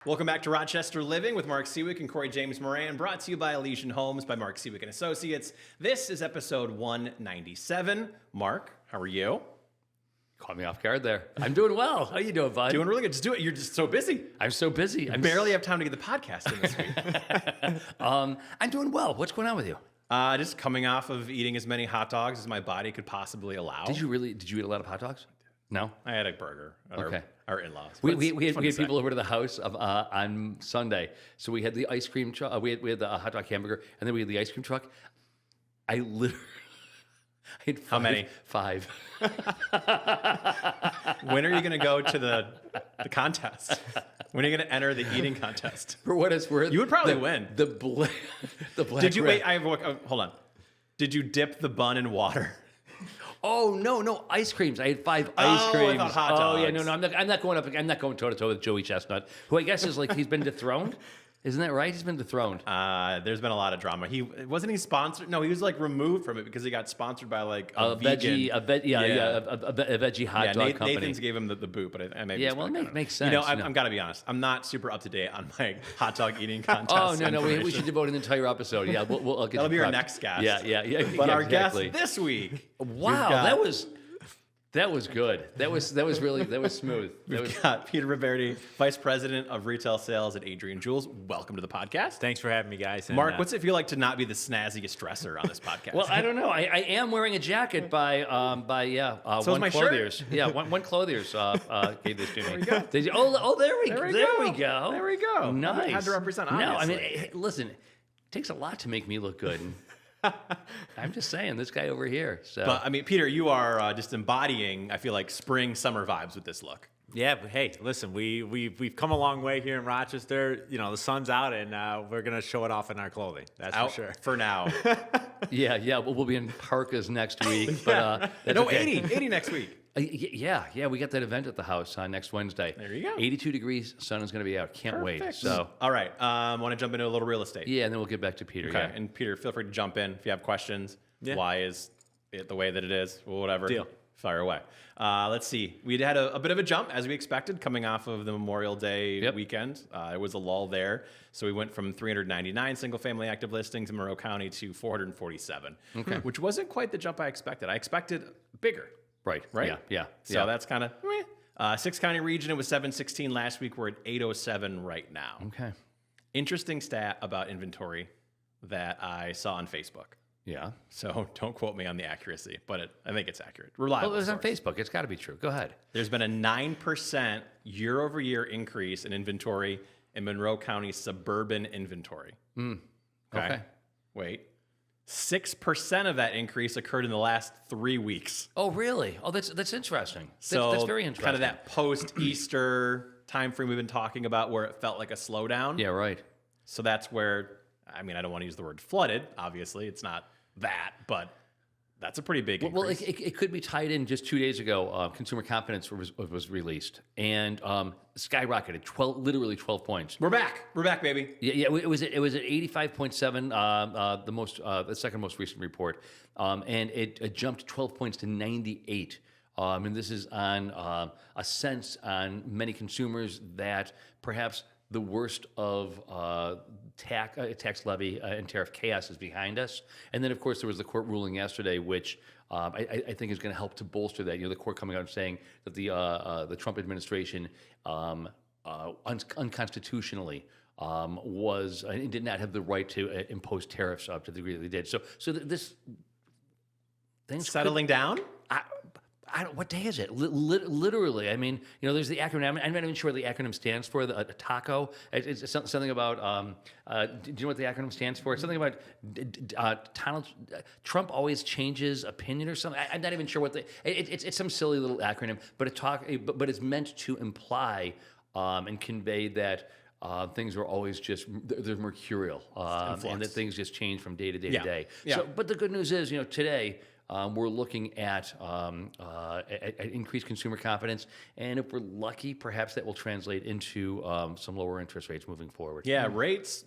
Welcome back to Rochester Living with Mark Siwiec and Corey James Moran, brought to you by Elysian Homes by Mark Siwiec and Associates. This is episode 197. Mark, how are you? Caught me off guard there. I'm doing well. How you doing, bud? Doing really good. Just do it. You're just so busy. I'm so busy. I barely have time to get the podcast in this week. I'm doing well. What's going on with you? Just coming off of eating as many hot dogs as my body could possibly allow. Did you eat a lot of hot dogs? No? I had a burger. Okay. Our in-laws. We had people over to the house on Sunday. So we had the ice cream truck. We had the hot dog hamburger, and then we had the ice cream truck. I literally... I had How many? 5. When are you going to go to the contest? When are you going to enter the eating contest? For what it's worth, You would probably win. The black. Did you wait? Hold on. Did you dip the bun in water? Oh no! Ice creams. I had 5 ice creams. I thought hot dogs. Oh yeah, no. I'm not going up. I'm not going toe to toe with Joey Chestnut, who I guess is like he's been dethroned. Isn't that right? He's been dethroned. There's been a lot of drama. Wasn't he sponsored? No, he was like removed from it because he got sponsored by like a veggie hot dog company. Nathan's gave him the boot, but I maybe. Yeah, well, it makes sense. You know, I'm gotta be honest. I'm not super up to date on my hot dog eating contest. Oh no, we should devote an entire episode. Yeah, we'll get. That'll be our next guest. Yeah. But our guest this week. Wow, that was good. That was smooth. We've got Peter Roberti, Vice President of Retail Sales at Adrian Jules. Welcome to the podcast. Thanks for having me, guys. And, Mark, what's it feel like to not be the snazziest dresser on this podcast? Well, I don't know. I am wearing a jacket by so One my Clothiers. shirt. Yeah, one Clothiers gave this to me. There we go. There we go. There we go. Nice. I had to represent, No, I obviously. mean, listen, it takes a lot to make me look good. I'm just saying, this guy over here. So. But I mean, Peter, you are just embodying, I feel like, spring, summer vibes with this look. yeah, but hey, listen, we've come a long way here in Rochester. You know, the sun's out, and we're gonna show it off in our clothing. That's Out for sure. for now. Yeah. We'll be in parkas next week. But that's No, okay. 80 next week. Yeah. We got that event at the house next Wednesday. There you go. 82 degrees, sun is going to be out. Can't wait. Perfect. So all right, want to jump into a little real estate? yeah, and then we'll get back to Peter. Okay. Yeah. And Peter, feel free to jump in if you have questions. Yeah. Why is it the way that it is? Well, whatever. Deal. Fire away. Let's see. We had a bit of a jump, as we expected, coming off of the Memorial Day weekend. It was a lull there. So we went from 399 single-family active listings in Monroe County to 447, which wasn't quite the jump I expected. I expected bigger. Right. Yeah. So that's kind of meh. 6-county region, it was 716 last week. We're at 807 right now. Okay. Interesting stat about inventory that I saw on Facebook. Yeah. So don't quote me on the accuracy, but I think it's accurate. Reliable. Well, it was on source. Facebook. It's got to be true. Go ahead. There's been a 9% year-over-year increase in inventory in Monroe County suburban inventory. Okay. Wait. 6% of that increase occurred in the last 3 weeks. Oh, really? Oh, that's interesting. So That's very interesting. kind of that post-Easter time frame we've been talking about where it felt like a slowdown. Yeah, right. So that's where, I mean, I don't want to use the word flooded. Obviously, it's not that, but that's a pretty big increase. Well, it could be tied in. Just 2 days ago, consumer confidence was released and skyrocketed, literally 12 points. We're back, baby. Yeah. It was at 85.7, the second most recent report, and it jumped 12 points to 98. And this is on a sense on many consumers that perhaps the worst of tax levy and tariff chaos is behind us. And then, of course, there was the court ruling yesterday, which I think is going to help to bolster that. You know, the court coming out and saying that the Trump administration unconstitutionally did not have the right to impose tariffs up to the degree that they did. So this things Settling down? I don't, what day is it? Literally, I mean, you know, there's the acronym. I'm not even sure what the acronym stands for. The TACO. It's something about. Do you know what the acronym stands for? It's something about Donald Trump always changes opinion or something. I'm not even sure what it's some silly little acronym, but but it's meant to imply and convey that. Things are always they're mercurial, and that things just change from day to day to day. Yeah. So, but the good news is, you know, today. We're looking at increased consumer confidence, and if we're lucky, perhaps that will translate into some lower interest rates moving forward. Yeah, rates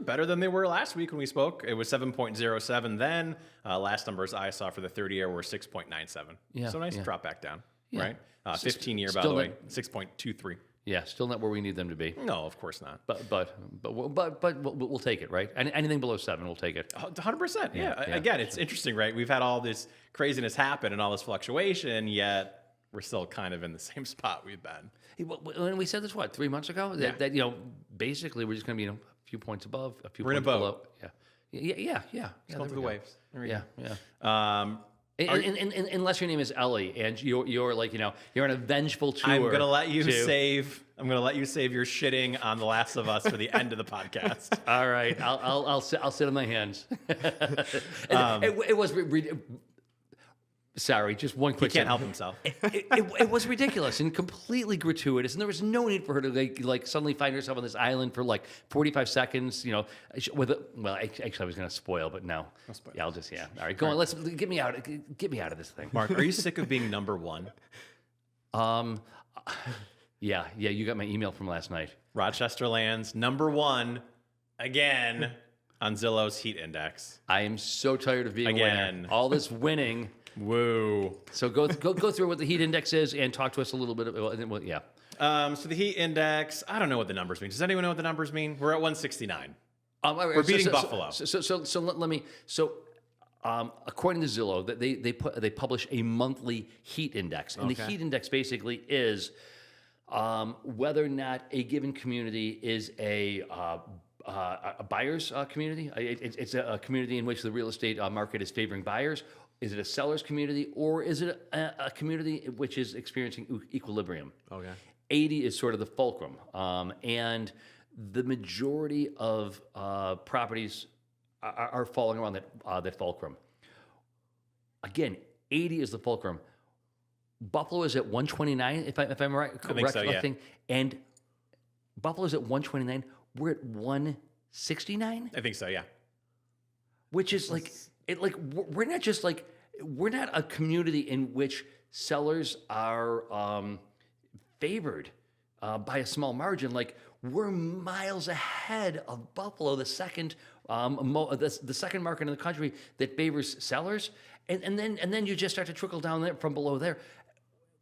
better than they were last week when we spoke. It was 7.07 then. Last numbers I saw for the 30-year were 6.97. Yeah, So nice yeah. drop back down, Yeah. right? 15-year, by Still the way, 6.23. Yeah, still not where we need them to be. No, of course not. But we'll take it, right? Anything below 7, we'll take it. 100%. Yeah. Yeah, Again, it's interesting, right? We've had all this craziness happen and all this fluctuation, yet we're still kind of in the same spot we've been. And we said this, 3 months ago? Yeah. That basically we're just going to be a few points above, a few We're in points a boat. below. Yeah. Just going through the waves. There we Yeah. go. Unless your name is Ellie and you're like, you're on a vengeful tour. I'm gonna let you save your shitting on The Last of Us for the end of the podcast. All right, I'll sit on my hands. It was. Sorry, just one quick. He can't help himself. It was ridiculous and completely gratuitous, and there was no need for her to like suddenly find herself on this island for like 45 seconds. Actually, I was going to spoil, but no. Yeah, All right, go on. Let's get me out. Get me out of this thing. Mark, are you sick of being number one? Yeah. You got my email from last night. Rochester lands number one again on Zillow's heat index. I am so tired of being winning. All this winning. Woo. So go through what the heat index is and talk to us a little bit about yeah. So the heat index, I don't know what the numbers mean. Does anyone know what the numbers mean? We're at 169. We're beating Buffalo. So let me. According to Zillow, they publish a monthly heat index, and the heat index basically is whether or not a given community is a buyer's community. It's a community in which the real estate market is favoring buyers. Is it a seller's community, or is it a community which is experiencing equilibrium? Okay. 80 is sort of the fulcrum, and the majority of properties are falling around that fulcrum. Again, 80 is the fulcrum. Buffalo is at 129, if I'm right. I think so, yeah. And Buffalo is at 129. We're at 169. I think so, yeah. Which is we're not a community in which sellers are favored by a small margin. Like, we're miles ahead of Buffalo, the second the second market in the country that favors sellers, and then you just start to trickle down there from below there,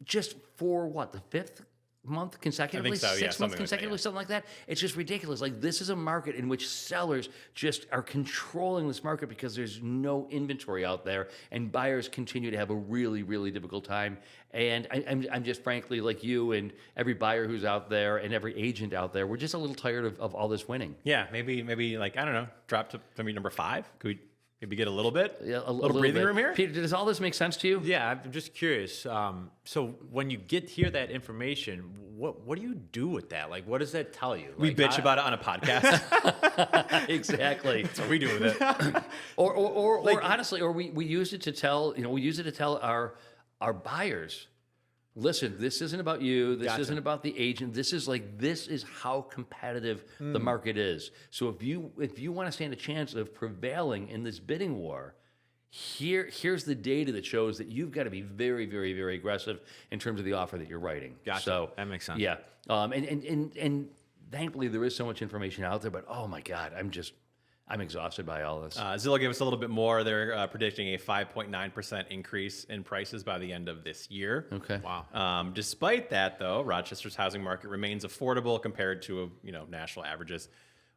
just for what, the fifth month consecutively, I think so, 6 months consecutively, something like that. It's just ridiculous. Like, this is a market in which sellers just are controlling this market because there's no inventory out there, and buyers continue to have a really, really difficult time. And I'm just frankly, like you and every buyer who's out there and every agent out there, we're just a little tired of all this winning. Yeah, maybe like, I don't know, drop to maybe number 5. Could we maybe get a little bit, a little breathing room here? Peter, does all this make sense to you? Yeah, I'm just curious. So when you hear that information, what do you do with that? Like, what does that tell you? We bitch about it on a podcast. Exactly. That's what we do with it. or honestly, we use it to tell our buyers, listen, this isn't about you. This isn't about the agent. This is how competitive the market is. So if you want to stand a chance of prevailing in this bidding war, here's the data that shows that you've got to be very, very, very aggressive in terms of the offer that you're writing. Gotcha. So that makes sense. Yeah. And thankfully there is so much information out there, but oh my God, I'm exhausted by all this. Zillow gave us a little bit more. They're predicting a 5.9% increase in prices by the end of this year. Okay. Wow. Despite that, though, Rochester's housing market remains affordable compared to national averages.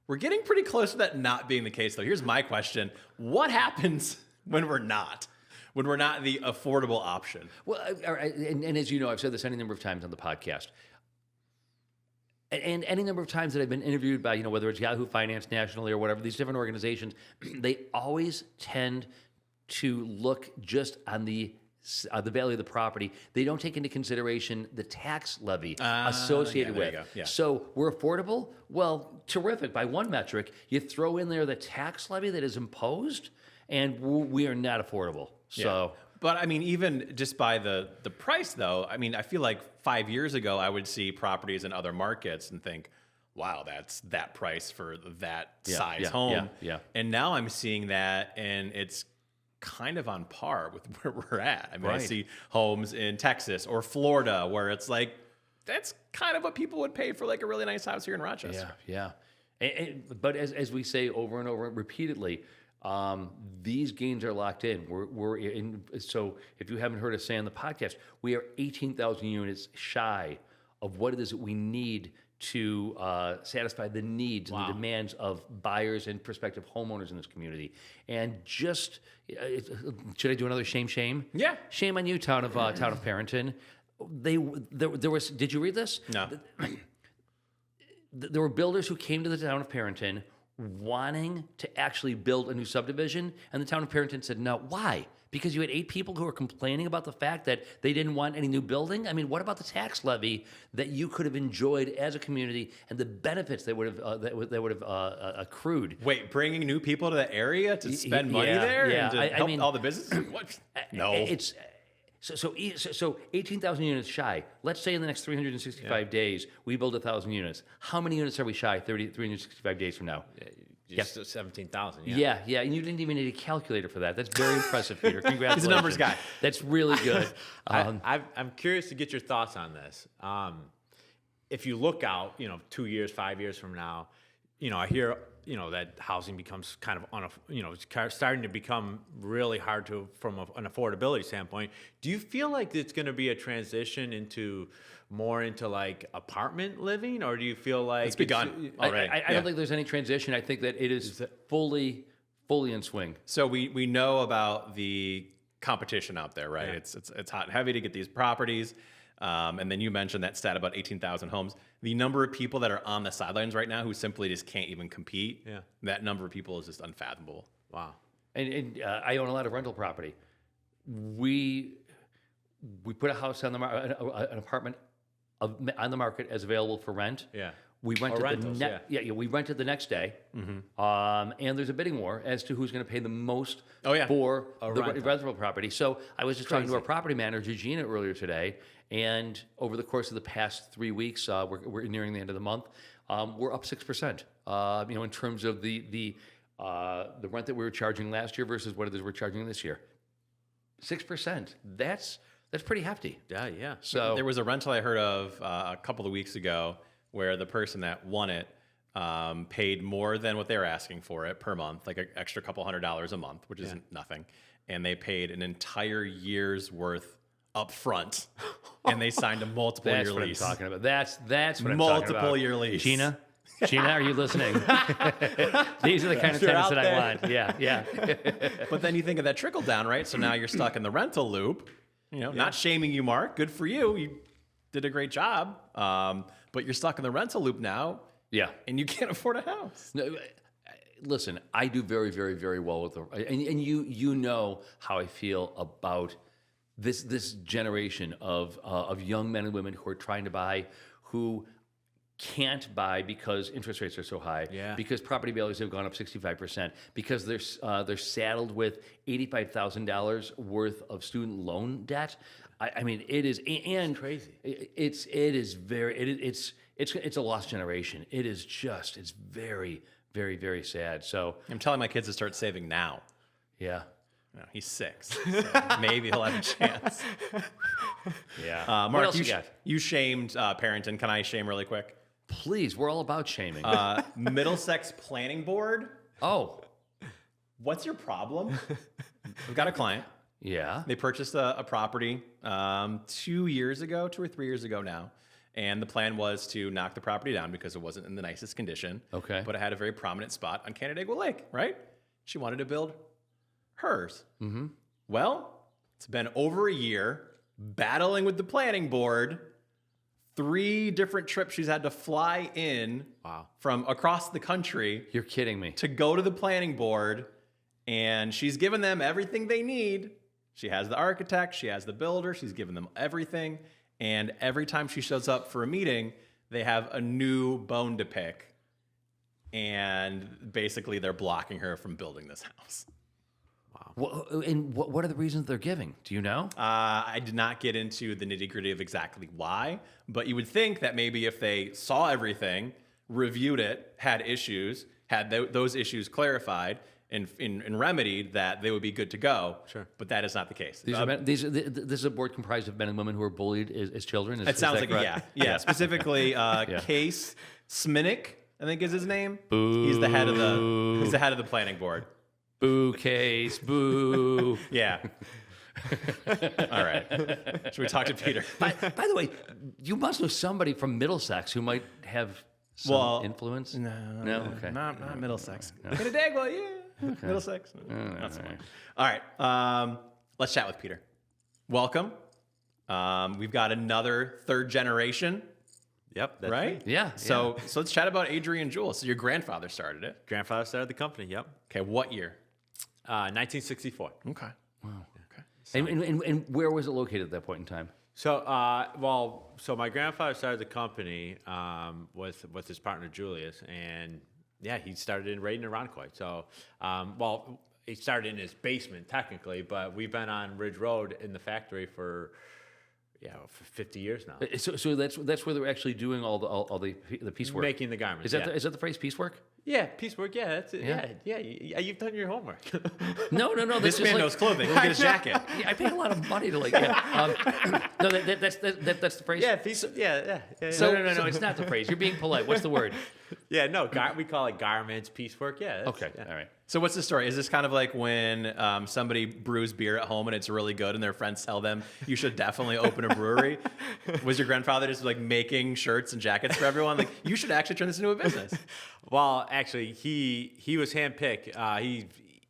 We're getting pretty close to that not being the case, though. Here's my question: what happens when we're not? When we're not the affordable option? Well, and as you know, I've said this any number of times on the podcast. And any number of times that I've been interviewed by, whether it's Yahoo Finance nationally or whatever, these different organizations, they always tend to look just on the value of the property. They don't take into consideration the tax levy associated with it. Yeah. So we're affordable? Well, terrific. By one metric, you throw in there the tax levy that is imposed, and we are not affordable. So. Yeah. But I mean, even just by the price, though, I mean, I feel like 5 years ago, I would see properties in other markets and think, wow, that's that price for that size home. Yeah. And now I'm seeing that, and it's kind of on par with where we're at. I mean, I see homes in Texas or Florida where it's like, that's kind of what people would pay for like a really nice house here in Rochester. Yeah. But as we say over and over repeatedly, these gains are locked in. We're in. So if you haven't heard us say on the podcast, we are 18,000 units shy of what it is that we need to satisfy the needs and the demands of buyers and prospective homeowners in this community. And just, should I do another shame? Yeah. Shame on you, town of Parenton. There was. Did you read this? No. There were builders who came to the town of Parenton wanting to actually build a new subdivision, and the town of Parenton said no. Why? Because you had 8 people who were complaining about the fact that they didn't want any new building? I mean, what about the tax levy that you could have enjoyed as a community and the benefits that would have accrued? Wait, bringing new people to the area to spend money there and to help all the businesses? What? No. It's so 18,000 units shy. Let's say in the next 365 days we build 1,000 units. How many units are we shy 365 days from now? Just 17,000. Yeah, and you didn't even need a calculator for that. That's very impressive, Peter. Congratulations. He's a numbers guy. That's really good. I'm curious to get your thoughts on this. If you look out, 2 years, 5 years from now, I hear, that housing becomes kind of it's starting to become really hard from an affordability standpoint. Do you feel like it's going to be a transition more into like apartment living, or do you feel like it's begun already? I don't think there's any transition. I think that it is fully in swing. So we know about the competition out there, right? Yeah. It's hot and heavy to get these properties. And then you mentioned that stat about 18,000 homes. The number of people that are on the sidelines right now who simply just can't even compete, that number of people is just unfathomable. Wow. And I own a lot of rental property. We put a house on an apartment on the market as available for rent. Yeah. We rented rentals, we rented the next day. Mm-hmm. And there's a bidding war as to who's going to pay the most for the rental property. So I was just talking to our property manager, Gina, earlier today, and over the course of the past 3 weeks, we're nearing the end of the month, we're up 6%. In terms of the rent that we were charging last year versus what it is we're charging this year. 6%. That's pretty hefty. Yeah. So there was a rental I heard of a couple of weeks ago where the person that won it paid more than what they were asking for it per month, like an extra couple $100 a month, which isn't nothing. And they paid an entire year's worth up front, and they signed a multiple year lease. That's what I'm talking about. That's what I'm talking about. Multiple year lease. Gina, are you listening? These are the kind of tenants that I want. Yeah. But then you think of that trickle down, right? So now you're stuck in the rental loop. Not shaming you, Mark. Good for you. You did a great job. But you're stuck in the rental loop now. Yeah. And you can't afford a house. No, listen, I do very, very, very well with and you know how I feel about this generation of young men and women who are trying to buy, who can't buy because interest rates are so high, because property values have gone up 65%, because they're saddled with $85,000 worth of student loan debt. I mean, it is crazy. It's a lost generation. It's very, very, very sad. So I'm telling my kids to start saving now. Yeah. No, he's 6. So maybe he'll have a chance. Yeah. Mark, what else you got? You shamed Parenton. Can I shame really quick? Please, we're all about shaming. Middlesex Planning Board. Oh. What's your problem? We've got a client. Yeah. They purchased a property 2 years ago, 2 or 3 years ago now. And the plan was to knock the property down because it wasn't in the nicest condition. Okay. But it had a very prominent spot on Canandaigua Lake, right? She wanted to build hers. Mm-hmm. Well, it's been over a year battling with the planning board. 3 different trips she's had to fly in from across the country. You're kidding me. To go to the planning board. And she's given them everything they need. She has the architect, she has the builder, she's given them everything. And every time she shows up for a meeting, they have a new bone to pick. And basically they're blocking her from building this house. Wow. And what are the reasons they're giving? Do you know? I did not get into the nitty-gritty of exactly why, but you would think that maybe if they saw everything, reviewed it, had issues, had those issues clarified, and remedied, that they would be good to go. Sure. But that is not the case. This is a board comprised of men and women who are bullied as children? It sounds like yeah. Specifically, Case Sminnick, I think is his name. Boo. He's the head of the planning board. Boo, Case, boo. Yeah. All right. Should we talk to Peter? By the way, you must know somebody from Middlesex who might have some influence. No, Okay. not Middlesex. In a day, well, yeah, Middlesex. Not so much. All right, let's chat with Peter. Welcome. We've got another third generation. Yep. That's Right? me. Yeah. So let's chat about Adrian Jules. So your grandfather started it. Grandfather started the company. Yep. Okay, what year? 1964. Okay. Wow. Okay. And where was it located at that point in time? So, so my grandfather started the company with his partner Julius, and yeah, he started right in Irondequoit. So, he started in his basement technically, but we've been on Ridge Road in the factory for 50 years now, So that's where they're actually doing all the piecework. making the garments. Is that the phrase piecework? Yeah, piecework. Yeah, that's it. Yeah. Yeah. You've done your homework. No. This man knows clothing. Look at his jacket. Yeah, I paid a lot of money to no, that's the phrase. Yeah. So no, it's not the phrase. You're being polite. What's the word? Yeah, no, we call it garments, piecework. Yeah. Okay, all right. So what's the story? Is this kind of like when somebody brews beer at home and it's really good and their friends tell them you should definitely open a brewery? Was your grandfather just like making shirts and jackets for everyone? Like, you should actually turn this into a business. Well, actually, he was handpicked.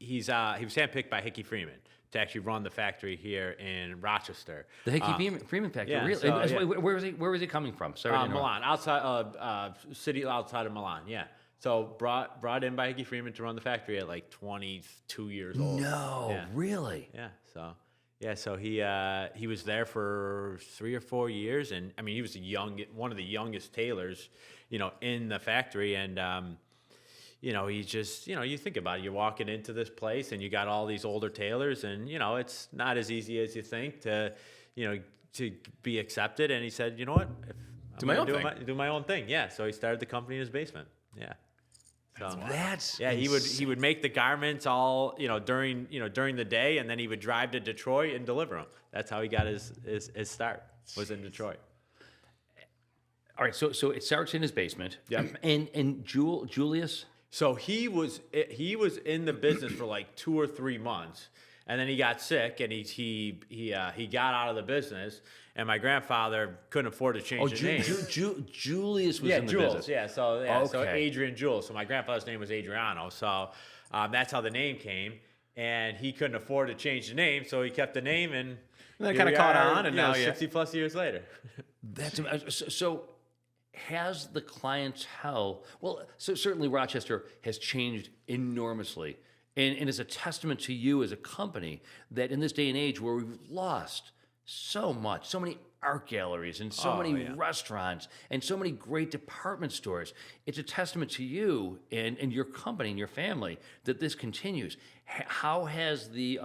He was handpicked by Hickey Freeman to actually run the factory here in Rochester. The Hickey Freeman factory. yeah, Really? so, yeah. Where was he coming from? Sorry, to interrupt. Milan, outside city outside of Milan. Yeah. So brought in by Hickey Freeman to run the factory at like 22 years old. No, Yeah. really? Yeah. So he was there for 3 or 4 years, and I mean he was one of the youngest tailors, in the factory, and he's just, you think about it, you're walking into this place and you got all these older tailors, and it's not as easy as you think to be accepted. And he said, you know what, Do my own thing. Do my own thing. Yeah. So he started the company in his basement. Yeah. So, That's he would make the garments all during the day, and then he would drive to Detroit and deliver them. That's how he got his start, was in Detroit. All right. So it starts in his basement. Yeah. And Julius. So he was in the business for like 2 or 3 months, and then he got sick, and he got out of the business. And my grandfather couldn't afford to change the name. Julius was in the Jules. business. Yeah, so Okay. Adrian Jules. So my grandfather's name was Adriano. So that's how the name came. And he couldn't afford to change the name, so he kept the name, and that here kinda we caught are, on, and now 60 plus years later. That's so. Has the clientele? Well, so certainly Rochester has changed enormously, and it's a testament to you as a company that in this day and age where we've lost so much, so many art galleries and so many restaurants and so many great department stores, it's a testament to you and your company and your family that this continues. How has the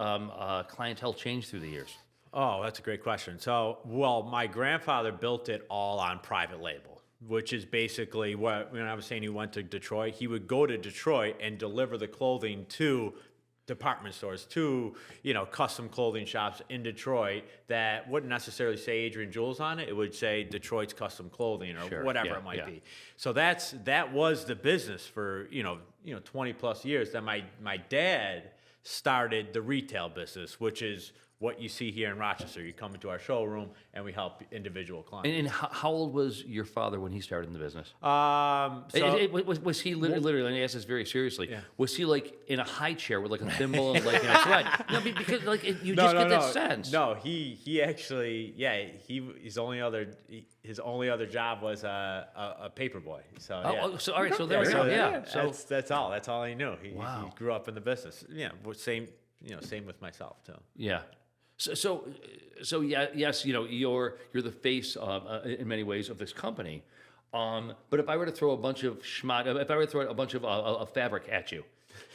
clientele changed through the years? Oh, that's a great question. So, my grandfather built it all on private label, which is basically when I was saying he went to Detroit, he would go to Detroit and deliver the clothing to department stores, to custom clothing shops in Detroit that wouldn't necessarily say Adrian Jules on it. It would say Detroit's Custom Clothing or Sure, whatever yeah, it might yeah. be. So that was the business for 20 plus years. Then my dad started the retail business, which is what you see here in Rochester. You come into our showroom and we help individual clients. And how old was your father when he started in the business? Was he literally, and I ask this very seriously, was he like in a high chair with like a thimble and like in a sweat? No, because like you just get that sense. No, he actually, his only other job was a paper boy. So all right, so there we go. Yeah, so that's all. That's all he knew. He Wow. grew up in the business. Yeah, same with myself too. yeah. So yes, you're the face in many ways of this company. But if I were to throw a bunch of fabric at you,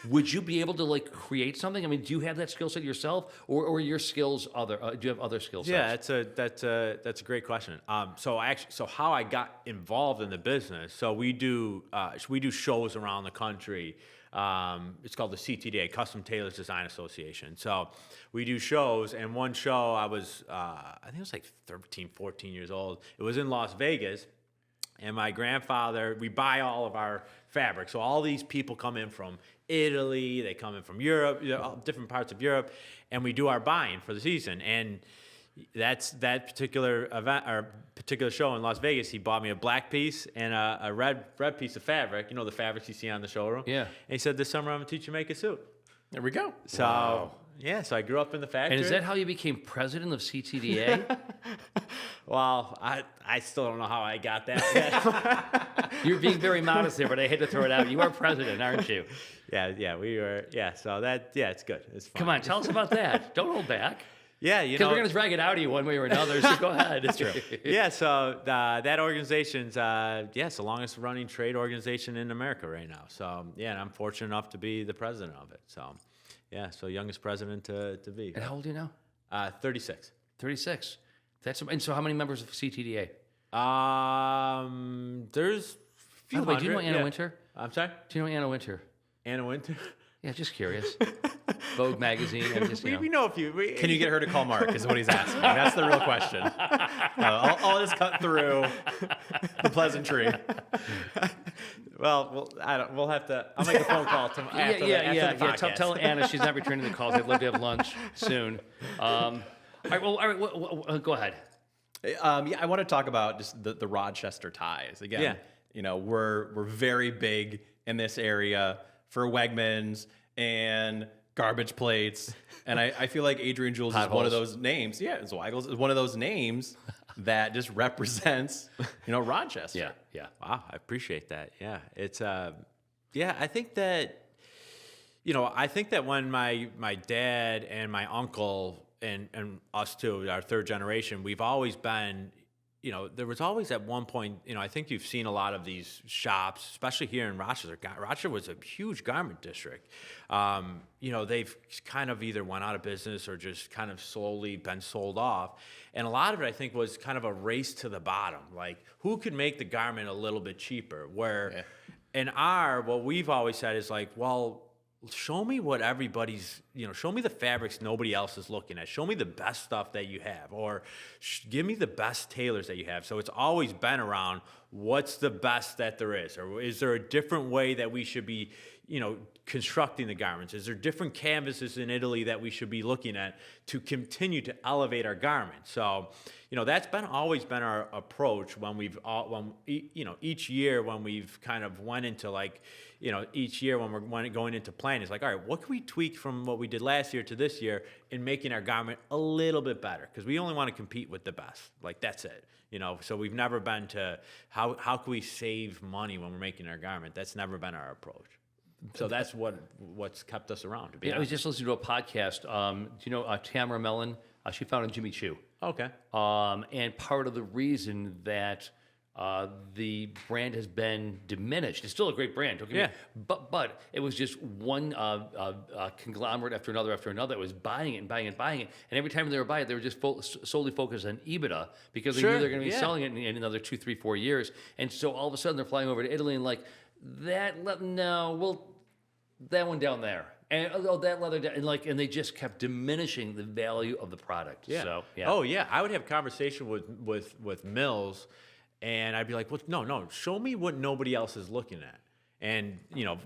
would you be able to like create something? I mean, do you have that skill set yourself, or are your skills do you have other skill sets? Yeah, that's a great question. So how I got involved in the business? So we do shows around the country. It's called the CTDA, Custom Tailors Design Association. So we do shows, and one show I think it was like 13, 14 years old. It was in Las Vegas, And my grandfather, we buy all of our fabric. So all these people come in from Italy, they come in from Europe, all different parts of Europe, and we do our buying for the season. And that particular event or particular show in Las Vegas, he bought me a black piece and a red piece of fabric. You know, the fabrics you see on the showroom. Yeah. And he said, "This summer I'm gonna teach you to make a suit." There we go. So Wow. yeah, so I grew up in the factory. And is that how you became president of CTDA? Well, I still don't know how I got that. You're being very modest there, but I had to throw it out. You are president, aren't you? yeah, we were. Yeah, so it's good. It's fun. Come on, tell us about that. Don't hold back. Yeah, you Because know. we're going to drag it out of you one way or another, so go ahead. It's true. Yeah, so that organization's it's the longest running trade organization in America right now. So yeah, and I'm fortunate enough to be the president of it. So yeah, so youngest president to be. And how old are you now? 36. 36. And so how many members of CTDA? There's a few By the way, do you know hundred, Anna yeah. Winter? I'm sorry? Do you know Anna Winter? Anna Winter? Yeah, just curious. Vogue magazine. And just, We know a few. Can you get her to call Mark? Is what he's asking. That's the real question. I'll just cut through the pleasantry. Well, we'll have to. I'll make a phone call to after the podcast. Tell Anna she's not returning the calls. I'd love to have lunch soon. All right. Well, go ahead. I want to talk about just the Rochester ties again. Yeah. You know, we're very big in this area for Wegmans and garbage plates, and I feel like Adrian Jules is one of those names. Yeah, Zweigels is one of those names that just represents, Rochester. Yeah. Wow, I appreciate that. Yeah, it's I think that, I think that when my dad and my uncle and us too, our third generation, we've always been, there was always at one point, I think you've seen a lot of these shops, especially here in Rochester. Rochester was a huge garment district. They've kind of either went out of business or just kind of slowly been sold off. And a lot of it, I think, was kind of a race to the bottom. Like, who could make the garment a little bit cheaper? Where what we've always said is like, well, show me what everybody's, show me the fabrics nobody else is looking at. Show me the best stuff that you have, or give me the best tailors that you have. So it's always been around what's the best that there is, or is there a different way that we should be, constructing the garments? Is there different canvases in Italy that we should be looking at to continue to elevate our garments? So, that's always been our approach when each year when we've kind of went into like, each year when we're going into planning, it's like, all right, what can we tweak from what we did last year to this year in making our garment a little bit better? Because we only want to compete with the best. Like, that's it. So we've never been to how can we save money when we're making our garment? That's never been our approach. So that's what's kept us around. To be honest. I was just listening to a podcast. Do you know Tamara Mellon? She founded Jimmy Choo. Okay. And part of the reason that the brand has been diminished, it's still a great brand, don't get me wrong, but it was just one conglomerate after another that was buying it and buying it and buying it. And every time they were buying it, they were just solely focused on EBITDA because they knew they were going to be selling it in another 2, 3, 4 years. And so all of a sudden they're flying over to Italy and like, that one down there. And that leather down, and they just kept diminishing the value of the product. Yeah. So, Oh yeah, I would have conversation with Mills, and I'd be like, well, no, show me what nobody else is looking at. And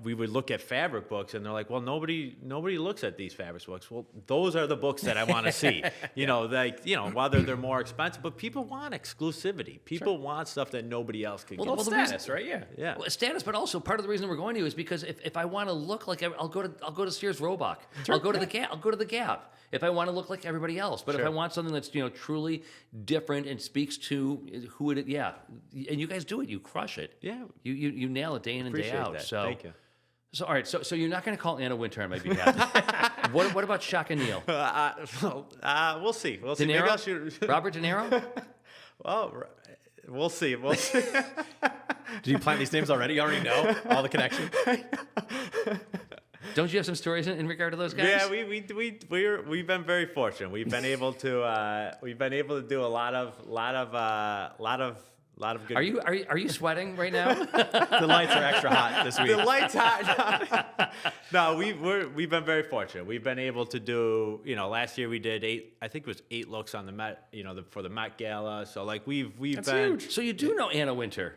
we would look at fabric books, and they're like, well, nobody looks at these fabric books. Well, those are the books that I want to see. Whether they're more expensive, but people want exclusivity. People want stuff that nobody else could get. Well, status, right? Yeah. Well, status, but also part of the reason we're going to is because if I want to look like I'll go to Sears Roebuck. I'll go to the Gap. I'll go to the Gap if I want to look like everybody else. But if I want something that's truly different and speaks to who it is, and you guys do it. You crush it. Yeah. You nail it day in and day out. That. So Thank you. So all right. So you're not going to call Anna Winter on my behalf. What about Shaquille? We'll see. We'll see. De Maybe Niro? I'll shoot. Robert De Niro? Well, we'll see. Did you plant these names already? You already know all the connections. Don't you have some stories in regard to those guys? Yeah, we've been very fortunate. We've been able to do a lot of lot of good. Are you sweating right now? The lights are extra hot this week. The lights hot. No, we've been very fortunate. We've been able to do, last year we did 8 looks on the Met, for the Met Gala. So like we've That's been huge. So you do know Anna Winter.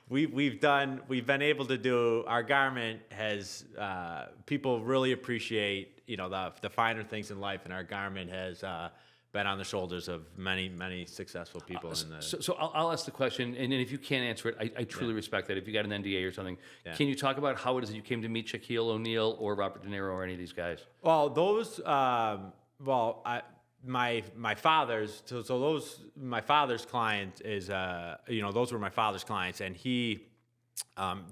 we've been able to do, our garment has, people really appreciate, the finer things in life, and our garment has been on the shoulders of many, many successful people in the. So I'll ask the question, and then if you can't answer it, I truly respect that. If you got an NDA or something, can you talk about how it is that you came to meet Shaquille O'Neal or Robert De Niro or any of these guys? Well, those, my father's, so those, my father's client is, those were my father's clients, and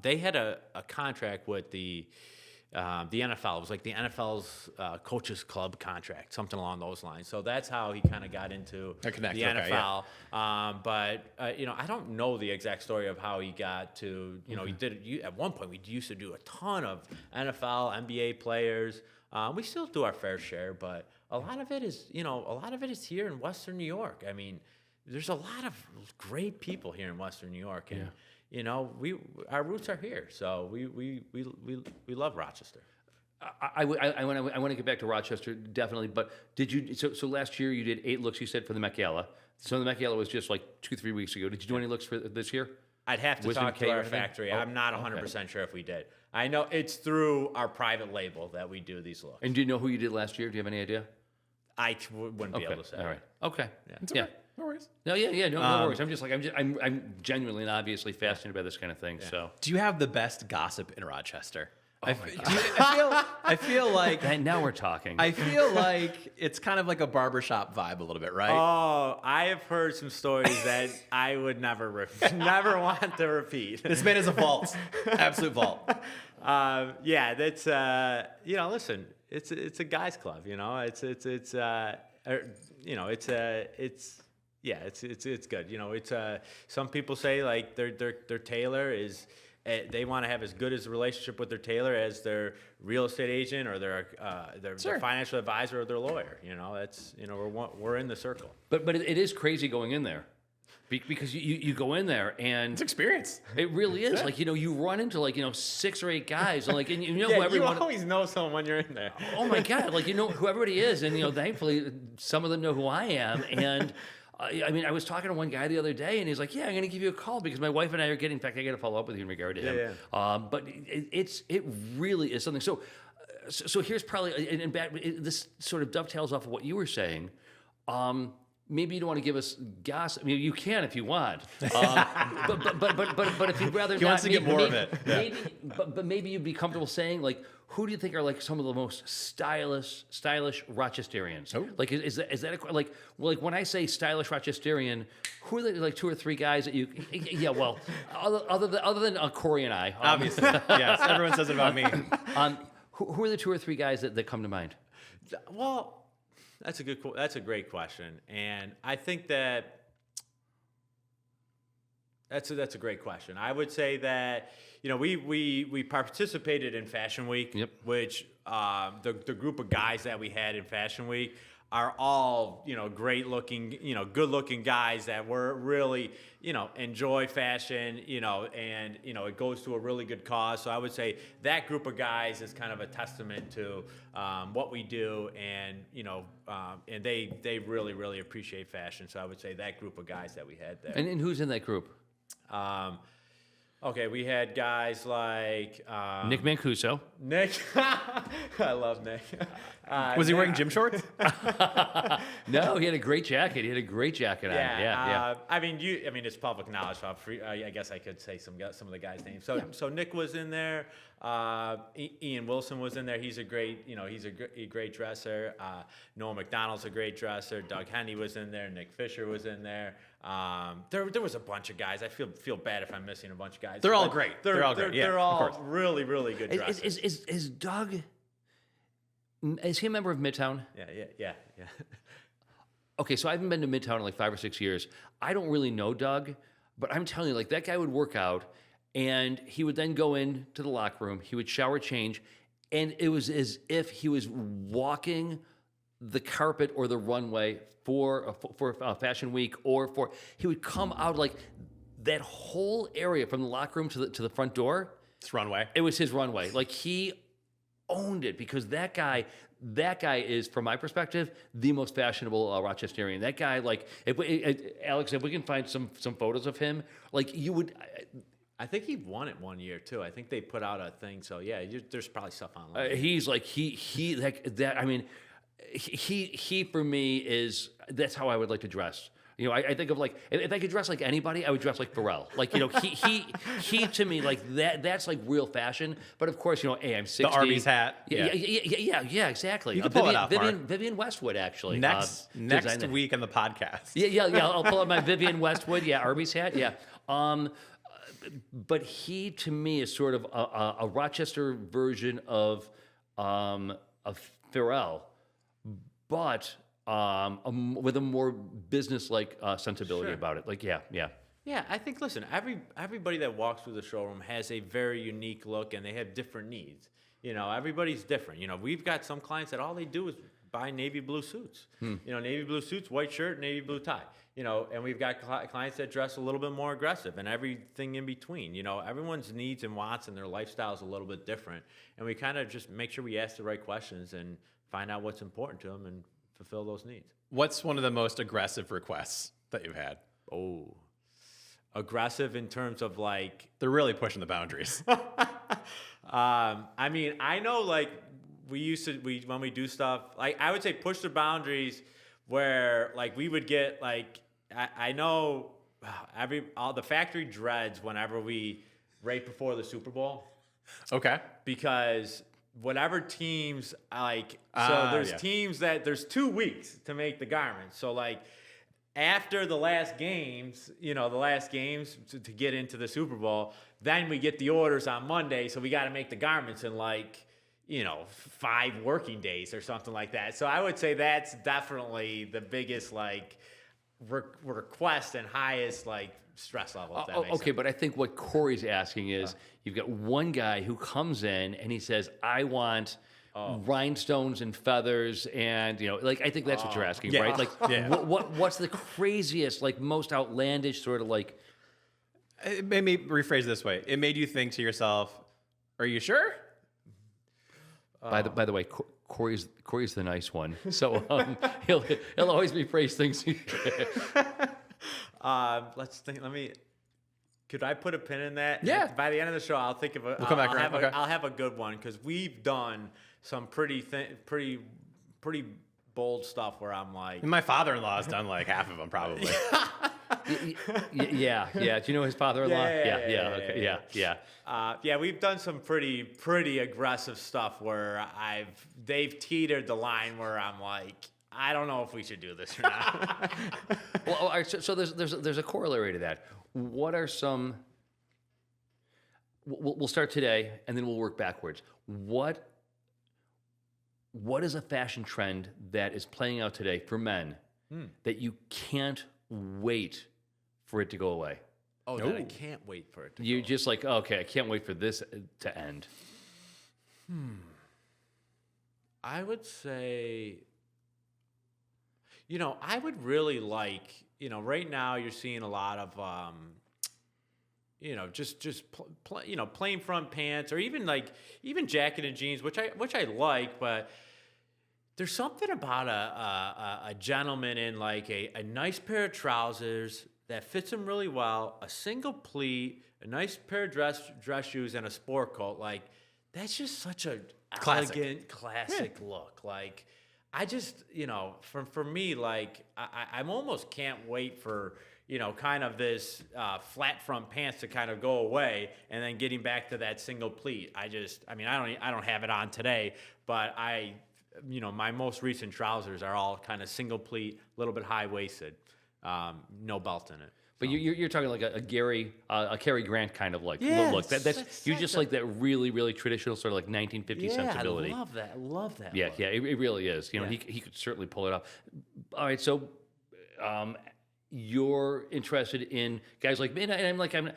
they had a contract with the NFL. It was like the NFL's coaches club contract, something along those lines. So that's how he kind of got into the NFL. But I don't know the exact story of how he got to. He did. At one point, we used to do a ton of NFL, NBA players. We still do our fair share, but a lot of it is, here in Western New York. I mean, there's a lot of great people here in Western New York, and our roots are here, so we love Rochester. I want to get back to Rochester, definitely. But did you? So last year you did 8 looks. You said for the Met Gala. So the Met Gala was just like 2-3 weeks ago. Did you do any looks for this year? I'd have to talk to our factory. I'm not 100% sure if we did. I know it's through our private label that we do these looks. And do you know who you did last year? Do you have any idea? I wouldn't be able to say. All right. Okay. Yeah. No worries. No, no worries. I'm genuinely and obviously fascinated by this kind of thing. Yeah. So, do you have the best gossip in Rochester? Oh I feel like now we're talking. I feel like it's kind of like a barbershop vibe a little bit, right? Oh, I have heard some stories that I would never want to repeat. This man is a vault, absolute vault. That's listen, it's a guys club, it's good. Some people say like their tailor is. They want to have as good as a relationship with their tailor as their real estate agent or their financial advisor or their lawyer. That's we're in the circle. But it is crazy going in there, because you go in there and it's experience. It really is. Like you run into 6 or 8 guys and who everyone. You always know someone when you're in there. Oh my God! Who everybody is, and thankfully some of them know who I am and. I was talking to one guy the other day, and he's like, "Yeah, I'm going to give you a call because my wife and I are getting. In fact, I got to follow up with you in regard to him. Yeah. But it really is something. So here's probably this sort of dovetails off of what you were saying. Maybe you don't want to give us gossip. I mean, you can if you want. But if you'd rather he wants to get more of it. But maybe you'd be comfortable saying who do you think are some of the most stylish Rochesterians? Oh. Is that when I say stylish Rochesterian, who are the 2 or 3 guys that you? Yeah, well, other than Corey and I, obviously, yes, everyone says it about me. Who are the 2 or 3 guys that come to mind? Well. That's a great question, and I think that's a great question. I would say that we participated in Fashion Week, which the group of guys that we had in Fashion Week are all great looking, good looking guys that were really enjoy fashion, and it goes to a really good cause. So I would say that group of guys is kind of a testament to what we do, and and they really, really appreciate fashion. So I would say that group of guys that we had there. And who's in that group? Okay, we had guys like Nick Mancuso. Nick, I love Nick. Was he wearing gym shorts? No, he had a great jacket. He had a great jacket on. Yeah. I mean, it's public knowledge. So I guess I could say some of the guys' names. So Nick was in there. Ian Wilson was in there. He's a great, he's a great dresser. Noah McDonald's a great dresser. Doug Henny was in there. Nick Fisher was in there. There was a bunch of guys. I feel bad if I'm missing a bunch of guys. They're all great. They're all great. Yeah, they're all really, really good dressers. Is Doug? Is he a member of Midtown? Yeah. Okay, so I haven't been to Midtown in 5 or 6 years. I don't really know Doug, but I'm telling you, that guy would work out, and he would then go into the locker room. He would shower, change, and it was as if he was walking the carpet or the runway for Fashion Week, he would come out like that whole area from the locker room to the front door. It's runway. It was his runway. Like, he owned it, because that guy is, from my perspective, the most fashionable Rochesterian. That guy, like, Alex, if we can find some photos of him, like, you would. I think he won it one year too. I think they put out a thing. So yeah, there's probably stuff online. He's like he like that. I mean, he for me is, that's how I would like to dress. You know, I think of, like, if I could dress like anybody, I would dress like Pharrell. Like, you know, he to me, like, that's like real fashion. But of course, you know, hey, I'm 60. The Arby's hat. Yeah, exactly. You can pull it out, Mark. Vivian Westwood, actually. Next week on the podcast. Yeah. I'll pull out my Vivian Westwood. Yeah, Arby's hat. Yeah. But he, to me, is sort of a Rochester version of Pharrell, but with a more business-like sensibility about it. Like, yeah. Yeah, I think, listen, everybody that walks through the showroom has a very unique look, and they have different needs. You know, everybody's different. You know, we've got some clients that all they do is buy navy blue suits. You know, navy blue suits, white shirt, navy blue tie. You know, and we've got clients that dress a little bit more aggressive, and everything in between. You know, everyone's needs and wants and their lifestyle is a little bit different. And we kind of just make sure we ask the right questions and find out what's important to them and fulfill those needs. What's one of the most aggressive requests that you've had? Oh, aggressive in terms of, like, They're really pushing the boundaries. I mean, I know, like, when we do stuff, like, I would say push the boundaries where, like, we would get, like, I know all the factory dreads whenever right before the Super Bowl. Okay. Because whatever teams, like, so there's teams that there's 2 weeks to make the garments. So, like, after the last games, to get into the Super Bowl, then we get the orders on Monday. So we got to make the garments in, like, 5 working days or something like that. So I would say that's definitely the biggest, like, request and highest, like, stress level. If that makes Okay, sense. but I think what Corey's asking is, you've got one guy who comes in and he says, I want rhinestones and feathers, and, like, I think that's what you're asking, right? Like, what's the craziest, like, most outlandish sort of, like... It made me rephrase this way. It made you think to yourself, are you sure? By the way, Corey's the nice one, so he'll always rephrase things. Let's think. Could I put a pin in that? Yeah. By the end of the show, I'll think of a. We'll come back around. I'll have a good one, because we've done some pretty bold stuff where I'm like. And my father-in-law has done like half of them, probably. Yeah. Do you know his father-in-law? Yeah, we've done some pretty aggressive stuff where they've teetered the line where I'm like, I don't know if we should do this or not. Well, all right, so there's a corollary to that. What are some? We'll start today, and then we'll work backwards. What is a fashion trend that is playing out today for men that you can't wait for it to go away? Oh, that I can't wait for it to You're go. just like, okay, I can't wait for this to end. I would say, I would really like, right now you're seeing a lot of, plain front pants, or even jacket and jeans, which I like, but there's something about a gentleman in, like, a nice pair of trousers that fits him really well, a single pleat, a nice pair of dress shoes, and a sport coat. Like, that's just such a elegant, classic look. Like, I just, for me, like, I'm almost can't wait for, kind of this flat front pants to kind of go away, and then getting back to that single pleat. I don't have it on today, but my most recent trousers are all kind of single pleat, a little bit high waisted, no belt in it. But you're talking like a Cary Grant kind of like look. That's you just like that really, really traditional sort of like 1950s sensibility. I love that. Yeah, look. yeah, it really is. He could certainly pull it off. All right, so you're interested in guys like me, and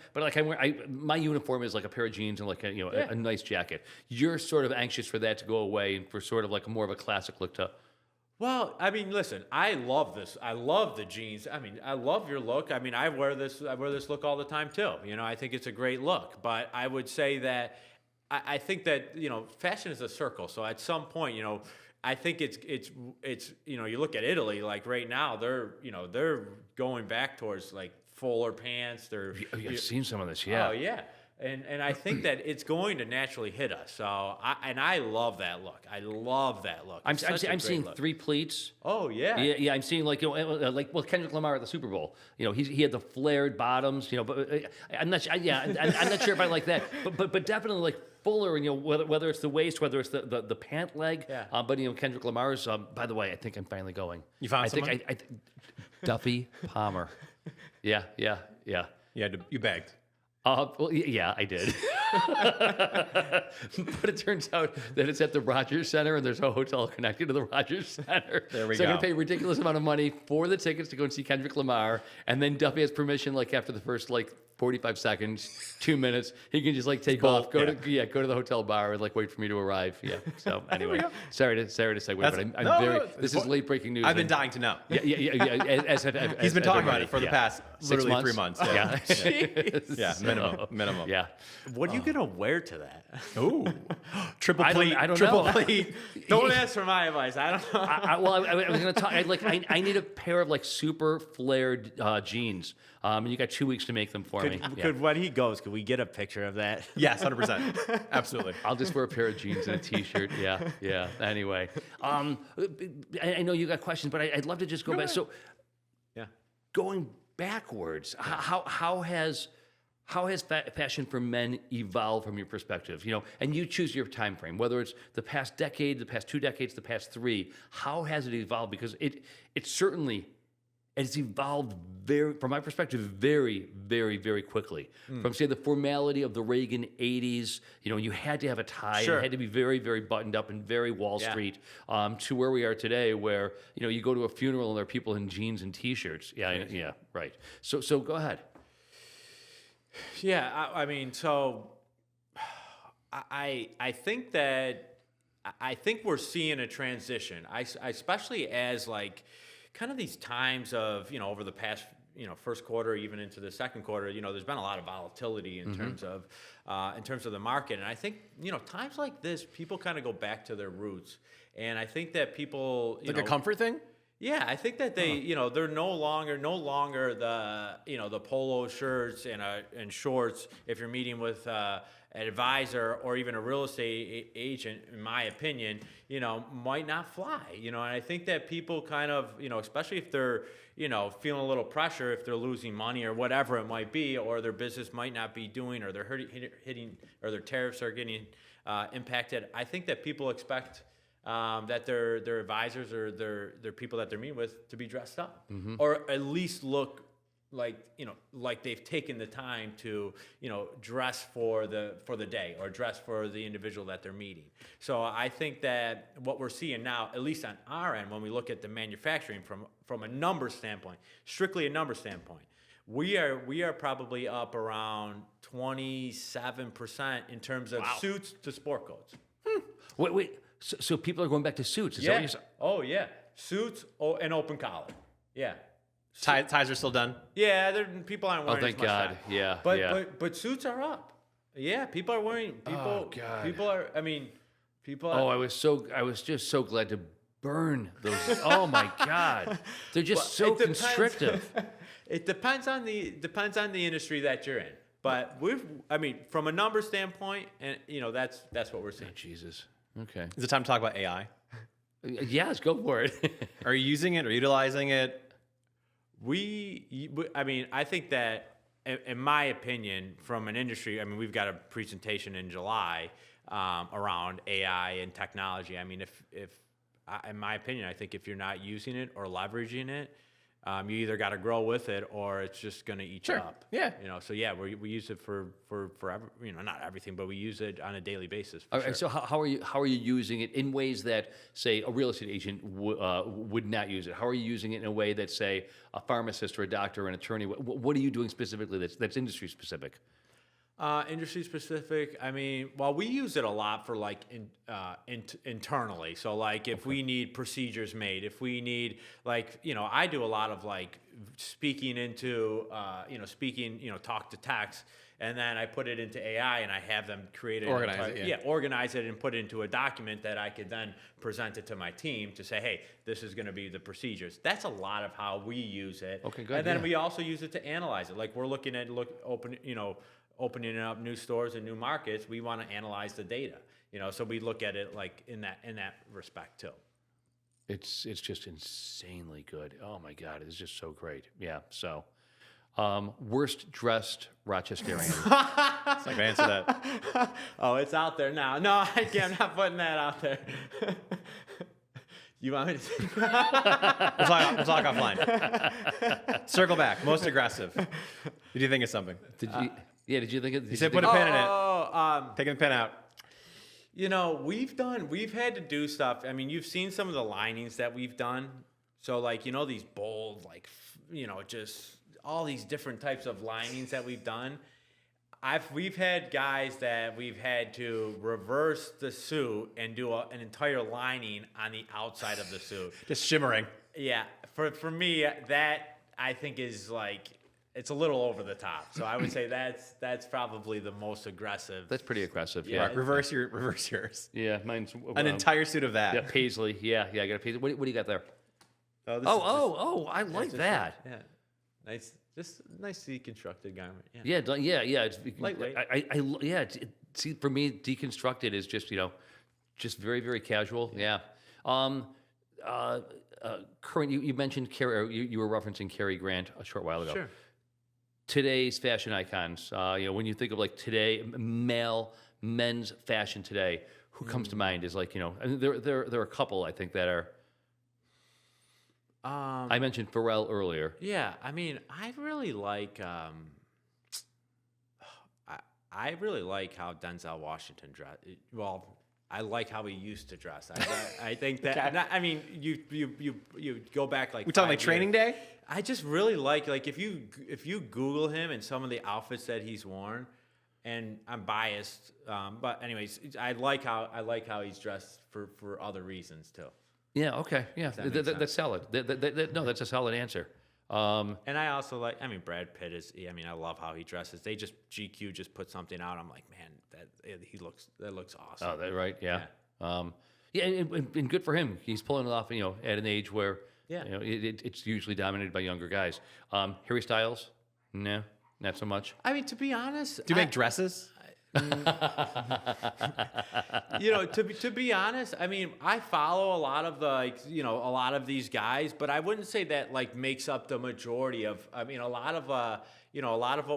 my uniform is like a pair of jeans and like a nice jacket. You're sort of anxious for that to go away and for sort of like more of a classic look to Well, I mean, listen, I love this. I love the jeans. I mean, I love your look. I mean, I wear this look all the time too. You know, I think it's a great look. But I would say that I think that, fashion is a circle. So at some point, I think it's you look at Italy, like right now, they're going back towards like fuller pants. I've seen some of this, yeah. Oh yeah. And I think that it's going to naturally hit us. So I love that look. I love that look. I'm seeing look. 3 pleats. Oh yeah. Yeah. I'm seeing like Kendrick Lamar at the Super Bowl. He had the flared bottoms. But I'm not. I'm not sure if I like that. But definitely like fuller, and whether it's the waist, whether it's the pant leg. Yeah. But Kendrick Lamar's. By the way, I think I'm finally going. You found someone? I think Duffy Palmer. Yeah. You begged. Well, yeah, I did. But it turns out that it's at the Rogers Center, and there's a hotel connected to the Rogers Center. There we so go. I'm going to pay a ridiculous amount of money for the tickets to go and see Kendrick Lamar, and then Duffy has permission, like, after the first, 45 seconds, 2 minutes, he can just, take off, go to the hotel bar, and, wait for me to arrive. Yeah, so anyway, sorry to segue, but I'm this is late-breaking news. I've been dying to know. Yeah. He's been talking about it for the past 6 literally months? 3 months. Yeah. Minimum. Yeah. What are you gonna wear to that? Ooh, triple I don't pleat. Triple know. pleat. Don't ask for my advice. I don't know. I was going to talk. I need a pair of super flared jeans. And you got 2 weeks to make them for me. Could when he goes, could we get a picture of that? Yes, 100%. Absolutely. I'll just wear a pair of jeans and a t-shirt. Yeah. Anyway, I know you got questions, but I'd love to just go back. So, Yeah. going backwards, how has fashion for men evolved from your perspective? And you choose your time frame, whether it's the past decade, the past 2 decades, the past 3. How has it evolved? Because it certainly has evolved from my perspective, very, very, very quickly. From say the formality of the Reagan '80s, you had to have a tie, Sure. it had to be very, very buttoned up and very Wall Street, to where we are today, where you go to a funeral and there are people in jeans and t-shirts. Yeah, right. So go ahead. Yeah, I mean, so I think that I think we're seeing a transition. I especially as kind of these times of over the past first quarter, even into the second quarter, there's been a lot of volatility in terms of the market, and I think times like this, people kind of go back to their roots, and I think that people A comfort thing? Yeah, I think that they, they're no longer the, the polo shirts and shorts. If you're meeting with an advisor or even a real estate agent, in my opinion, might not fly. And I think that people kind of, especially if they're, feeling a little pressure, if they're losing money or whatever it might be, or their business might not be doing, or they're hitting, or their tariffs are getting impacted. I think that people expect that their advisors or their people that they're meeting with to be dressed up, or at least look like they've taken the time to dress for the day or dress for the individual that they're meeting. So I think that what we're seeing now, at least on our end, when we look at the manufacturing from a number standpoint, strictly a number standpoint, we are probably up around 27% in terms of suits to sport coats. Wait. So people are going back to suits. Is that what you're saying? Oh, yeah. Suits and open collar. Yeah. Ties are still done? Yeah, people aren't wearing thank as much God. tie. Yeah. But suits are up. Yeah, people are wearing. Oh, God. People are. I mean, people. Are, I was just so glad to burn those. Oh my God, they're just so constrictive. It depends on the industry that you're in. But from a number standpoint, and that's what we're seeing. Oh, Jesus. Okay. Is it time to talk about AI? Yeah, let's go for it. Are you using it or utilizing it? I think that, in my opinion, from an industry, we've got a presentation in July around AI and technology. If in my opinion, I think if you're not using it or leveraging it, you either got to grow with it or it's just going to eat you up. Yeah. So we use it for not everything, but we use it on a daily basis. All right. So how are you using it in ways that, say, a real estate agent would not use it? How are you using it in a way that, say, a pharmacist or a doctor or an attorney? What are you doing specifically that's industry specific? Industry specific. I mean, well, we use it a lot for like internally. So like if we need procedures made, if we need like, I do a lot of like speaking into, talk to text. And then I put it into AI and I have them create it. Organize it and put it into a document that I could then present it to my team to say, hey, this is going to be the procedures. That's a lot of how we use it. Okay, good. And then we also use it to analyze it. Like we're looking at opening up new stores and new markets. We want to analyze the data. So we look at it like in that respect too. It's just insanely good. Oh my God, it's just so great. Yeah. So, worst dressed Rochesterian. It's not gonna answer that. Oh, it's out there now. No, I'm not putting that out there. You want me to? We'll talk offline. Circle back. Most aggressive. Did you think of something? Did you think it? You said put a pin in it. Taking the pin out. We've had to do stuff. I mean, you've seen some of the linings that we've done. So like, these bold, like, just all these different types of linings that we've done. We've had guys that we've had to reverse the suit and do an entire lining on the outside of the suit. Just shimmering. Yeah. For me, that I think is like, it's a little over the top. So I would say that's probably the most aggressive. That's pretty aggressive. Yeah. Yeah. Mark, reverse yours. Yeah. Mine's An entire suit of that. Yeah. Paisley. Yeah. I got a Paisley. What do you got there? I like that. Yeah. Nice. Just nice deconstructed garment. Yeah. It's Lightweight. See, for me, deconstructed is just just very, very casual. Yeah. Current. You mentioned Cary. You were referencing Cary Grant a short while ago. Sure. Today's fashion icons. When you think of like today, men's fashion today, who comes to mind is like, I mean, there are a couple I think that are. I mentioned Pharrell earlier. Yeah, I mean, I really like. I really like how Denzel Washington dressed. Well, I like how he used to dress. I think that. I mean, you go back like. We talking like training day? I just really like if you Google him and some of the outfits that he's worn, and I'm biased, but anyways, I like how he's dressed for other reasons too. Yeah. Okay. Yeah. That's solid. No, that's a solid answer. And I also like. I mean, Brad Pitt is. I mean, I love how he dresses. GQ just put something out. I'm like, man, that looks awesome. Oh, that right? Yeah. And good for him. He's pulling it off. At an age where it's usually dominated by younger guys. Harry Styles, no, not so much. I mean, to be honest, do you make dresses? To be honest, I mean, I follow a lot of a lot of these guys, but I wouldn't say that like makes up the majority of. I mean, a lot of what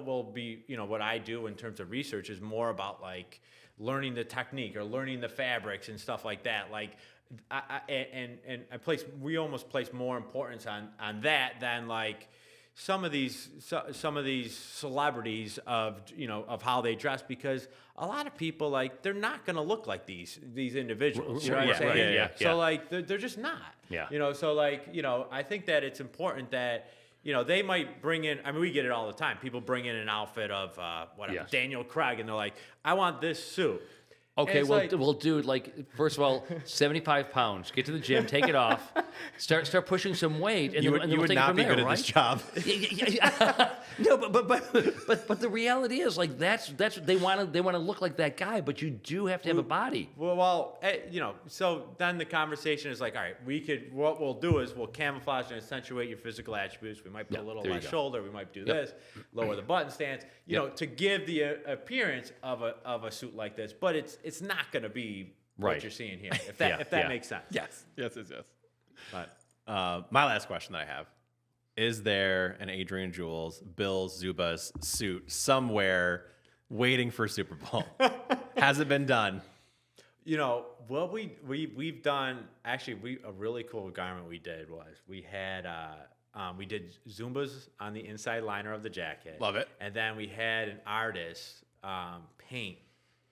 will be, what I do in terms of research is more about like learning the technique or learning the fabrics and stuff like that. Like, we almost place more importance on that than like. Some of these celebrities of how they dress, because a lot of people like they're not going to look like these individuals. You know what I'm saying? Yeah. So like they're just not. Yeah. So like I think that it's important that they might bring in. I mean, we get it all the time. People bring in an outfit of Daniel Craig, and they're like, I want this suit. Okay, well, dude, like, first of all, 75 pounds. Get to the gym, take it off, start pushing some weight, and you then would we'll take not it from be there, good right? at this job. No, but the reality is, like, that's they want to look like that guy, but you do have to have a body. Well, so then the conversation is like, all right, what we'll do is we'll camouflage and accentuate your physical attributes. We might put a little less shoulder. We might do this, lower the button stance, to give the appearance of a suit like this, but it's not going to be what you're seeing here, if that makes sense. Yes. But my last question that I have: is there an Adrian Jules, Bill Zubas suit somewhere waiting for Super Bowl? Has it been done? What we've done, actually, a really cool garment we did was we did Zumbas on the inside liner of the jacket. Love it. And then we had an artist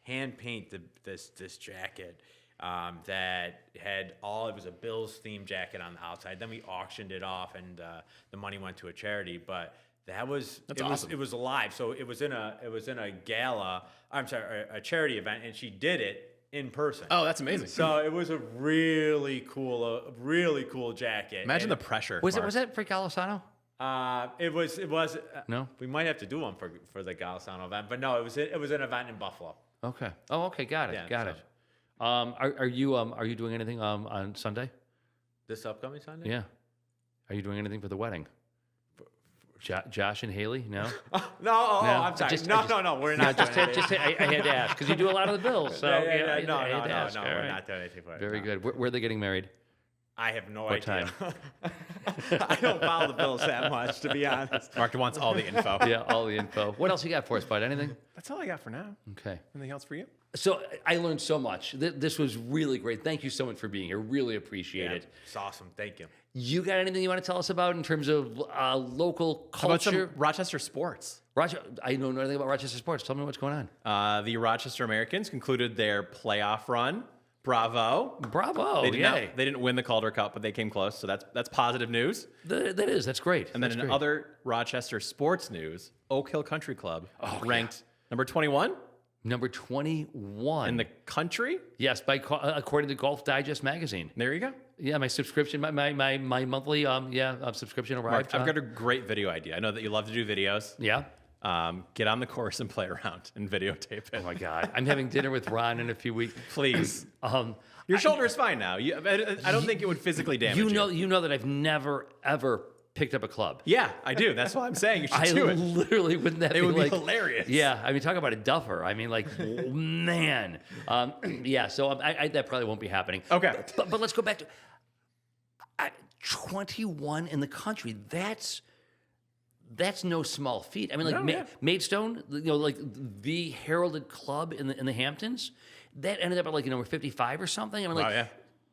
hand paint this jacket that had it was a Bills themed jacket on the outside. Then we auctioned it off, and the money went to a charity. But That's it awesome. it was live. So it was in a gala. I'm sorry, a charity event, and she did it in person. Oh, that's amazing. So it was a really cool jacket. Imagine And, the pressure. Was Mark. that for Golisano? It was. No? We might have to do one for the Golisano event, but no, it was an event in Buffalo. Okay. Oh, okay. Got it. Yeah, Got so- it. Are you doing anything on Sunday? This upcoming Sunday? Yeah. Are you doing anything for the wedding? Josh and Haley? No. No, No, I'm sorry. just- no, I just- no, we're not. doing anything. I had to ask because you do a lot of the bills. So No, I had no, to ask. All we're right. not doing anything for it. Very no. good. Where are they getting married? I have no What idea. I don't follow the bills that much, to be honest. Mark wants all the info. Yeah, all the info. What else you got for us, bud? Anything? That's all I got for now. Okay. Anything else for you? So I learned so much. This was really great. Thank you so much for being here. Really appreciate Yeah, it. it's awesome. Thank you. You got anything you want to tell us about in terms of local How about culture? some Rochester sports? I know nothing about Rochester sports. Tell me what's going on. The Rochester Americans concluded their playoff run. Bravo. Bravo! They Yay. didn't win the Calder Cup, but they came close. So that's positive news. That's great. And then That's in great. other Rochester sports news, Oak Hill Country Club ranked number 21 number 21 in the country. yes, according to Golf Digest magazine. There you go. Yeah, my subscription, my monthly subscription Mark, arrived. I've got a great video idea. I know that you love to do videos. Yeah. Get on the course and play around and videotape it. Oh my God, I'm having dinner with Ron in a few weeks. Please. Your shoulder is fine now. I don't think it would physically damage you. You know that I've never ever picked up a club. Yeah, I do. That's why I'm saying you should I do it. literally wouldn't that It be would be like hilarious. Yeah, I mean, talk about a duffer. I mean, like, man. Yeah, so that probably won't be happening. Okay. But let's go back to 21 in the country. That's no small feat. I mean, like No, yeah. Maidstone, like the heralded club in the Hamptons, that ended up at like number 55 or something. I mean, like, Wow, yeah.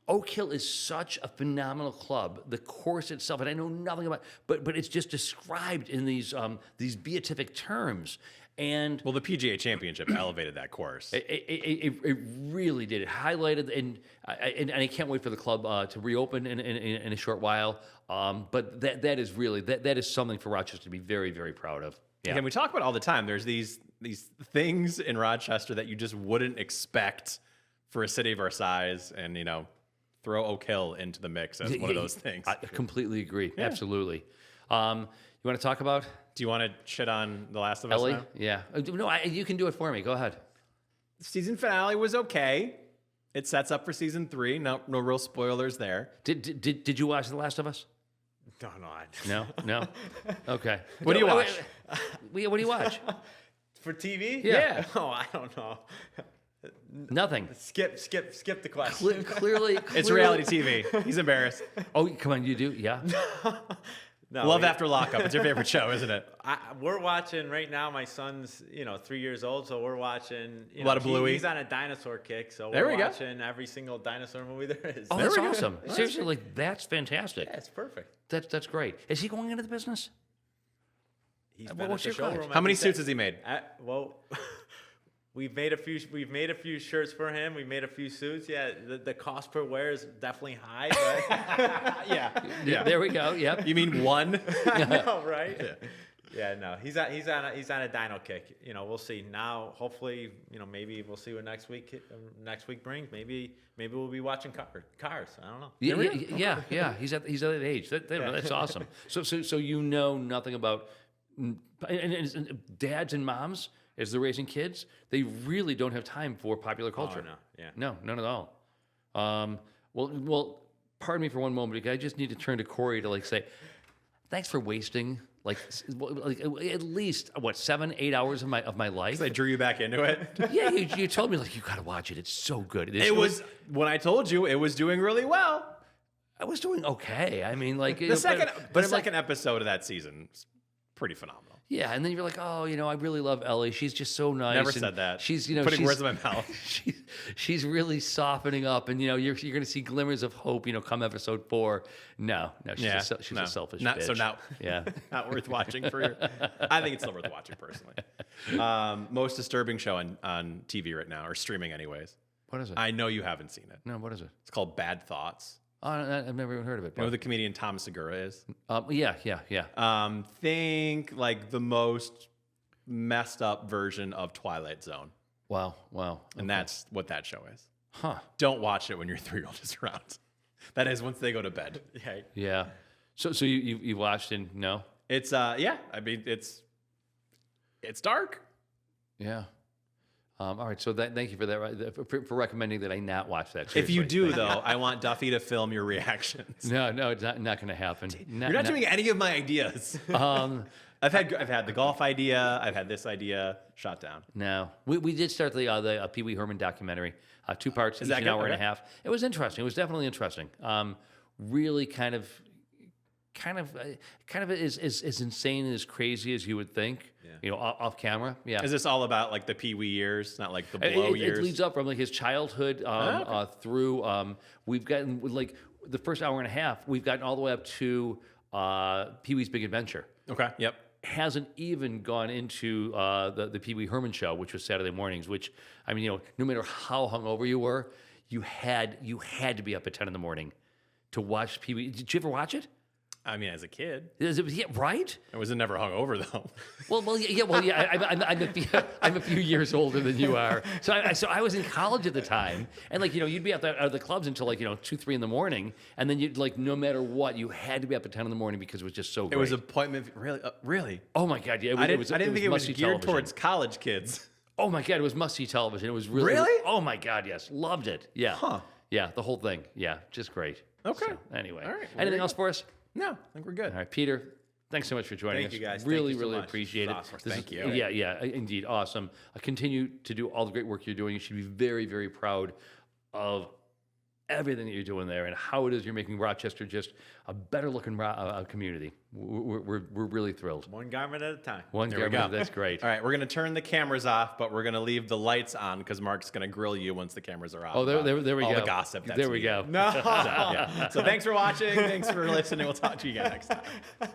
Oak Hill is such a phenomenal club. The course itself, and I know nothing about, but it's just described in these beatific terms. And Well, the PGA Championship elevated that course. it really did. It highlighted, and I can't wait for the club to reopen in a short while. But that is really that is something for Rochester to be very, very proud of. Yeah. And we talk about all the time. There's these things in Rochester that you just wouldn't expect for a city of our size, and throw Oak Hill into the mix as one of those things. I completely agree. Absolutely. You want to talk about Do you want to shit on The Last of Us Ellie? now? Yeah. No, you can do it for me. Go ahead. Season finale was okay. It sets up for season 3. No real spoilers there. Did you watch The Last of Us? No. No. Okay. What do you watch? What do you watch? For TV? Yeah. Oh, I don't know. Nothing. Skip the question. Clearly, It's reality TV. He's embarrassed. Oh, come on, you do? Yeah. No, Love After Lockup. It's your favorite show, isn't it? We're watching right now. My son's 3 years old, so we're watching A lot of Bluey. He's on a dinosaur kick, so There we're we go. watching every single dinosaur movie there is. Oh, There that's we go. awesome. Seriously, like that's fantastic. Yeah, it's perfect. That's great. Is he going into the business? He's Well, been what's at the your coach? showroom How many every suits day. has he made? Well, we've made a few shirts for him. We made a few suits. Yeah, the cost per wear is definitely high, but Yeah. There we go. Yep. You mean one? I know, right? Yeah, no, he's on a dino kick. We'll see. Now, hopefully, maybe we'll see what next week brings. Maybe we'll be watching cars. I don't know. Yeah. He's at that age. That's awesome. So you know nothing about and dads and moms as they're raising kids. They really don't have time for popular culture. no, yeah. No, none at all. Well, pardon me for one moment because I just need to turn to Corey to say, thanks for wasting like at least 7-8 hours of my life. I drew you back into it. Yeah, you told me you got to watch it. It's so good. It was when I told you it was doing really well. I was doing okay. I mean, The second I'm like, episode of that season was pretty phenomenal. yeah, and then you're like, oh, I really love Ellie. She's just so nice. Never and said that. She's Putting words in my mouth. she's really softening up, and you're going to see glimmers of hope. Come episode 4. No, she's a selfish bitch. So now, Yeah. not worth watching for your. I think it's still worth watching personally. Most disturbing show on TV right now, or streaming anyways. What is it? I know you haven't seen it. No, what is it? It's called Bad Thoughts. Oh, I've never even heard of it. You know who the comedian Tom Segura is? Yeah. Think like the most messed up version of Twilight Zone. Wow. And that's what that show is. Huh. Don't watch it when your 3-year-old is around. That is once they go to bed. Yeah. So you watched and no? It's yeah. I mean it's dark. Yeah. All right. So thank you for that. For recommending that I not watch that. If you Seriously. do though, I want Duffy to film your reactions. No, it's not going to happen. You're not doing any of my ideas. I've had the golf idea. I've had this idea shot down. No, we did start the Pee Wee Herman documentary, 2 parts, each that an good? hour and a Okay. half. It was interesting. It was definitely interesting. Really kind of as insane and as crazy as you would think. You know, off camera. Yeah. Is this all about like the Pee Wee years, not like the blow years? It leads up from like his childhood through. We've gotten like the first hour and a half. We've gotten all the way up to Pee Wee's Big Adventure. Okay. Yep. Hasn't even gone into the Pee Wee Herman show, which was Saturday mornings. Which I mean, you know, no matter how hungover you were, you had to be up at 10 in the morning to watch Pee Wee. Did you ever watch it? I mean, as a kid, Yeah, right. I was never hungover though. I'm a few years older than you are. So I was in college at the time, and like, you know, you'd be out of the clubs until like, you know, 2, 3 in the morning, and then you'd like, no matter what, you had to be up at 10 in the morning because it was just so great. It was appointment. Really? Oh my god, yeah. I didn't think it was must-see geared television. towards college kids. Oh my god, it was must-see television. It was really. Really? Oh my god, yes, loved it. Yeah. Huh. Yeah, the whole thing. Yeah, just great. Okay. So, anyway, All right. Well, anything there you else for us? No, I think we're good. All right, Peter. Thanks so much for joining Thank us. you, guys. Really, Thank you so really much. appreciate it. Awesome. Thank you. Yeah, indeed, awesome. Continue to do all the great work you're doing. You should be very, very proud of everything that you're doing there and how it is you're making Rochester just a better looking community. We're really thrilled. One garment at a time. One There we government, go. that's great. All right, we're gonna turn the cameras off, but we're gonna leave the lights on because Mark's gonna grill you once the cameras are off. Oh, there about we all go. the gossip. That's There we needed. go. No. So thanks for watching. Thanks for listening. We'll talk to you again next time.